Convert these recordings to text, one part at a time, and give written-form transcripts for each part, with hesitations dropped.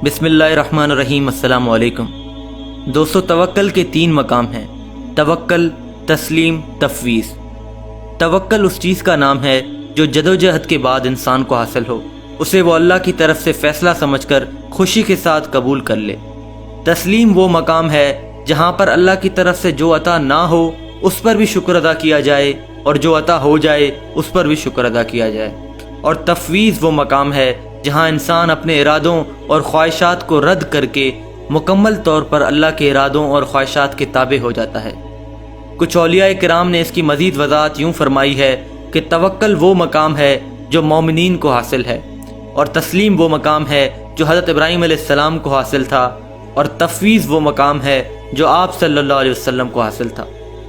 بسم اللہ الرحمن الرحیم۔ السلام علیکم دوستو، توکل کے 3 مقام ہیں: توکل، تسلیم، تفویض۔ توکل اس چیز کا نام ہے جو جدوجہد کے بعد انسان کو حاصل ہو، اسے وہ اللہ کی طرف سے فیصلہ سمجھ کر خوشی کے ساتھ قبول کر لے۔ تسلیم وہ مقام ہے جہاں پر اللہ کی طرف سے جو عطا نہ ہو اس پر بھی شکر ادا کیا جائے، اور جو عطا ہو جائے اس پر بھی شکر ادا کیا جائے۔ اور تفویض وہ مقام ہے جہاں انسان اپنے ارادوں اور خواہشات کو رد کر کے مکمل طور پر اللہ کے ارادوں اور خواہشات کے تابع ہو جاتا ہے۔ کچھ اولیاء کرام نے اس کی مزید وضاحت یوں فرمائی ہے کہ توکل وہ مقام ہے جو مومنین کو حاصل ہے، اور تسلیم وہ مقام ہے جو حضرت ابراہیم علیہ السلام کو حاصل تھا، اور تفویض وہ مقام ہے جو آپ صلی اللہ علیہ وسلم کو حاصل تھا۔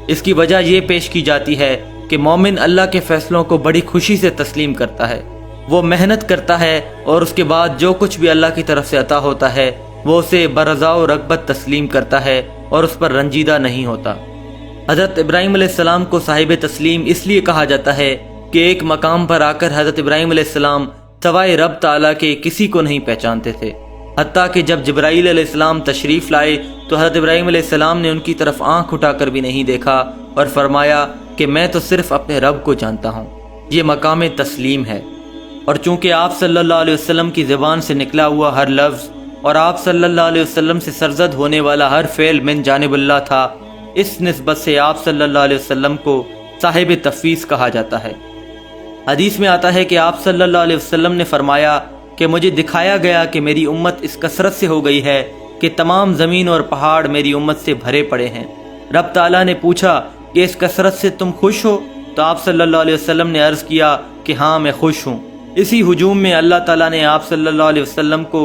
اس کی وجہ یہ پیش کی جاتی ہے کہ مومن اللہ کے فیصلوں کو بڑی خوشی سے تسلیم کرتا ہے، وہ محنت کرتا ہے، اور اس کے بعد جو کچھ بھی اللہ کی طرف سے عطا ہوتا ہے وہ اسے برضا و رغبت تسلیم کرتا ہے اور اس پر رنجیدہ نہیں ہوتا۔ حضرت ابراہیم علیہ السلام کو صاحب تسلیم اس لیے کہا جاتا ہے کہ ایک مقام پر آ کر حضرت ابراہیم علیہ السلام سوائے رب تعالیٰ کے کسی کو نہیں پہچانتے تھے، حتیٰ کہ جب جبرائیل علیہ السلام تشریف لائے تو حضرت ابراہیم علیہ السلام نے ان کی طرف آنکھ اٹھا کر بھی نہیں دیکھا اور فرمایا کہ میں تو صرف اپنے رب کو جانتا ہوں۔ یہ مقام تسلیم ہے۔ اور چونکہ آپ صلی اللہ علیہ وسلم کی زبان سے نکلا ہوا ہر لفظ اور آپ صلی اللہ علیہ وسلم سے سرزد ہونے والا ہر فعل من جانب اللہ تھا، اس نسبت سے آپ صلی اللہ علیہ وسلم کو صاحب تفویض کہا جاتا ہے۔ حدیث میں آتا ہے کہ آپ صلی اللہ علیہ وسلم نے فرمایا کہ مجھے دکھایا گیا کہ میری امت اس کثرت سے ہو گئی ہے کہ تمام زمین اور پہاڑ میری امت سے بھرے پڑے ہیں۔ رب تعالیٰ نے پوچھا کہ اس کثرت سے تم خوش ہو؟ تو آپ صلی اللہ علیہ وسلم نے عرض کیا کہ ہاں، میں خوش ہوں۔ اسی ہجوم میں اللہ تعالیٰ نے آپ صلی اللہ علیہ وسلم کو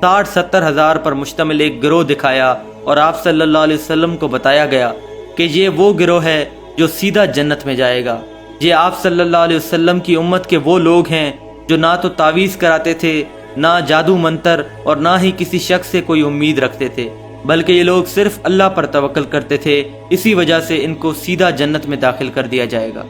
60-70 ہزار پر مشتمل ایک گروہ دکھایا، اور آپ صلی اللہ علیہ وسلم کو بتایا گیا کہ یہ وہ گروہ ہے جو سیدھا جنت میں جائے گا۔ یہ آپ صلی اللہ علیہ وسلم کی امت کے وہ لوگ ہیں جو نہ تو تعویذ کراتے تھے، نہ جادو منتر، اور نہ ہی کسی شخص سے کوئی امید رکھتے تھے، بلکہ یہ لوگ صرف اللہ پر توکل کرتے تھے۔ اسی وجہ سے ان کو سیدھا جنت میں داخل کر دیا جائے گا۔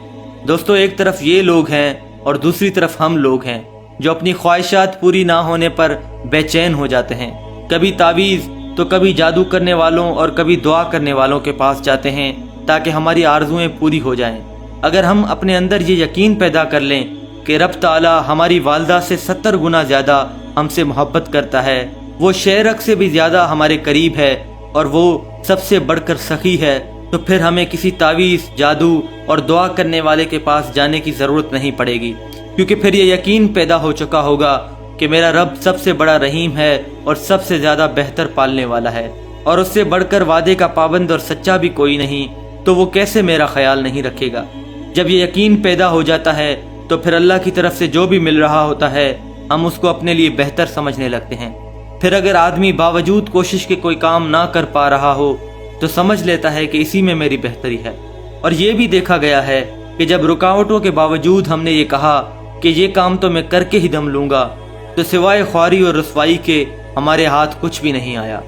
دوستو، ایک طرف یہ لوگ ہیں اور دوسری طرف ہم لوگ ہیں جو اپنی خواہشات پوری نہ ہونے پر بے چین ہو جاتے ہیں، کبھی تعویذ تو کبھی جادو کرنے والوں اور کبھی دعا کرنے والوں کے پاس جاتے ہیں تاکہ ہماری آرزویں پوری ہو جائیں۔ اگر ہم اپنے اندر یہ یقین پیدا کر لیں کہ رب تعالیٰ ہماری والدہ سے 70 گنا زیادہ ہم سے محبت کرتا ہے، وہ شہرک سے بھی زیادہ ہمارے قریب ہے، اور وہ سب سے بڑھ کر سخی ہے، تو پھر ہمیں کسی تعویذ، جادو اور دعا کرنے والے کے پاس جانے کی ضرورت نہیں پڑے گی، کیونکہ پھر یہ یقین پیدا ہو چکا ہوگا کہ میرا رب سب سے بڑا رحیم ہے اور سب سے زیادہ بہتر پالنے والا ہے، اور اس سے بڑھ کر وعدے کا پابند اور سچا بھی کوئی نہیں، تو وہ کیسے میرا خیال نہیں رکھے گا۔ جب یہ یقین پیدا ہو جاتا ہے تو پھر اللہ کی طرف سے جو بھی مل رہا ہوتا ہے ہم اس کو اپنے لیے بہتر سمجھنے لگتے ہیں۔ پھر اگر آدمی باوجود کوشش کے کوئی کام نہ کر پا رہا ہو تو سمجھ لیتا ہے کہ اسی میں میری بہتری ہے۔ اور یہ بھی دیکھا گیا ہے کہ جب رکاوٹوں کے باوجود ہم نے یہ کہا کہ یہ کام تو میں کر کے ہی دم لوں گا، تو سوائے خواری اور رسوائی کے ہمارے ہاتھ کچھ بھی نہیں آیا۔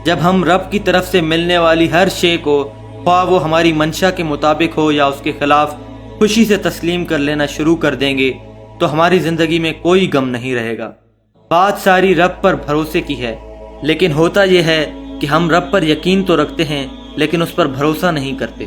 جب ہم رب کی طرف سے ملنے والی ہر شے کو، خواہ وہ ہماری منشا کے مطابق ہو یا اس کے خلاف، خوشی سے تسلیم کر لینا شروع کر دیں گے تو ہماری زندگی میں کوئی غم نہیں رہے گا۔ بات ساری رب پر بھروسے کی ہے، لیکن ہوتا یہ ہے کہ ہم رب پر یقین تو رکھتے ہیں لیکن اس پر بھروسہ نہیں کرتے۔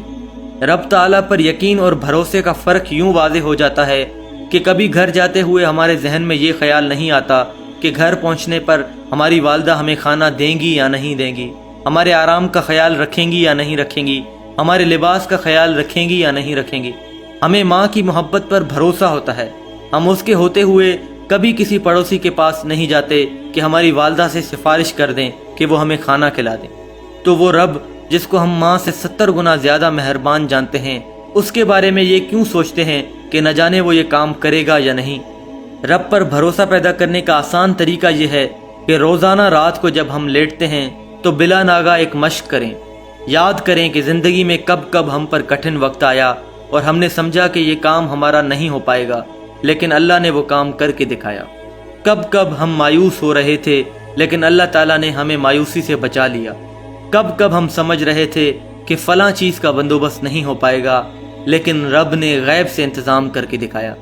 رب تعالیٰ پر یقین اور بھروسے کا فرق یوں واضح ہو جاتا ہے کہ کبھی گھر جاتے ہوئے ہمارے ذہن میں یہ خیال نہیں آتا کہ گھر پہنچنے پر ہماری والدہ ہمیں کھانا دیں گی یا نہیں دیں گی، ہمارے آرام کا خیال رکھیں گی یا نہیں رکھیں گی، ہمارے لباس کا خیال رکھیں گی یا نہیں رکھیں گی۔ ہمیں ماں کی محبت پر بھروسہ ہوتا ہے۔ ہم اس کے ہوتے ہوئے کبھی کسی پڑوسی کے پاس نہیں جاتے کہ ہماری والدہ سے سفارش کر دیں کہ وہ ہمیں کھانا کھلا دیں۔ تو وہ رب جس کو ہم ماں سے 70 گنا زیادہ مہربان جانتے ہیں، اس کے بارے میں یہ کیوں سوچتے ہیں کہ نہ جانے وہ یہ کام کرے گا یا نہیں۔ رب پر بھروسہ پیدا کرنے کا آسان طریقہ یہ ہے کہ روزانہ رات کو جب ہم لیٹتے ہیں تو بلا ناگا ایک مشق کریں، یاد کریں کہ زندگی میں کب کب ہم پر کٹھن وقت آیا اور ہم نے سمجھا کہ یہ کام ہمارا نہیں ہو پائے گا، لیکن اللہ نے وہ کام کر کے دکھایا۔ کب کب ہم مایوس ہو رہے تھے لیکن اللہ تعالیٰ نے ہمیں مایوسی سے بچا لیا۔ کب کب ہم سمجھ رہے تھے کہ فلاں چیز کا بندوبست نہیں ہو پائے گا، لیکن رب نے غیب سے انتظام کر کے دکھایا۔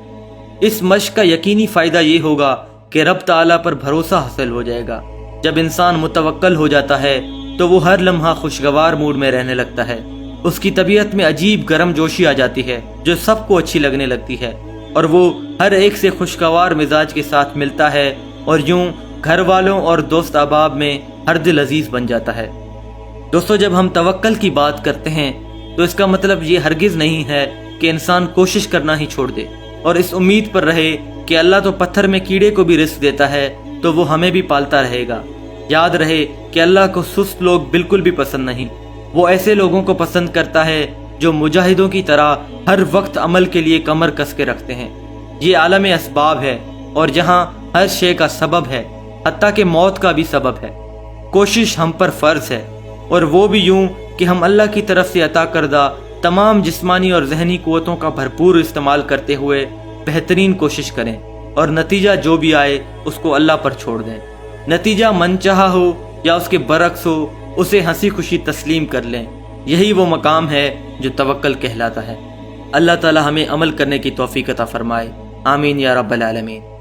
اس مشق کا یقینی فائدہ یہ ہوگا کہ رب تعالیٰ پر بھروسہ حاصل ہو جائے گا، جب انسان متوکل ہو جاتا ہے تو وہ ہر لمحہ خوشگوار موڈ میں رہنے لگتا ہے۔ اس کی طبیعت میں عجیب گرم جوشی آ جاتی ہے جو سب کو اچھی لگنے لگتی ہے، اور وہ ہر ایک سے خوشگوار مزاج کے ساتھ ملتا ہے اور یوں گھر والوں اور دوست احباب میں ہر دل عزیز بن جاتا ہے۔ دوستو، جب ہم توکل کی بات کرتے ہیں تو اس کا مطلب یہ ہرگز نہیں ہے کہ انسان کوشش کرنا ہی چھوڑ دے اور اس امید پر رہے کہ اللہ تو پتھر میں کیڑے کو بھی رزق دیتا ہے تو وہ ہمیں بھی پالتا رہے گا۔ یاد رہے کہ اللہ کو سست لوگ بالکل بھی پسند نہیں، وہ ایسے لوگوں کو پسند کرتا ہے جو مجاہدوں کی طرح ہر وقت عمل کے لیے کمر کس کے رکھتے ہیں۔ یہ عالم اسباب ہے اور جہاں ہر شے کا سبب ہے، حتیٰ کہ موت کا بھی سبب ہے۔ کوشش ہم پر فرض ہے، اور وہ بھی یوں کہ ہم اللہ کی طرف سے عطا کردہ تمام جسمانی اور ذہنی قوتوں کا بھرپور استعمال کرتے ہوئے بہترین کوشش کریں، اور نتیجہ جو بھی آئے اس کو اللہ پر چھوڑ دیں۔ نتیجہ من چاہا ہو یا اس کے برعکس ہو، اسے ہنسی خوشی تسلیم کر لیں۔ یہی وہ مقام ہے جو توکل کہلاتا ہے۔ اللہ تعالی ہمیں عمل کرنے کی توفیق عطا فرمائے، آمین یا رب العالمین۔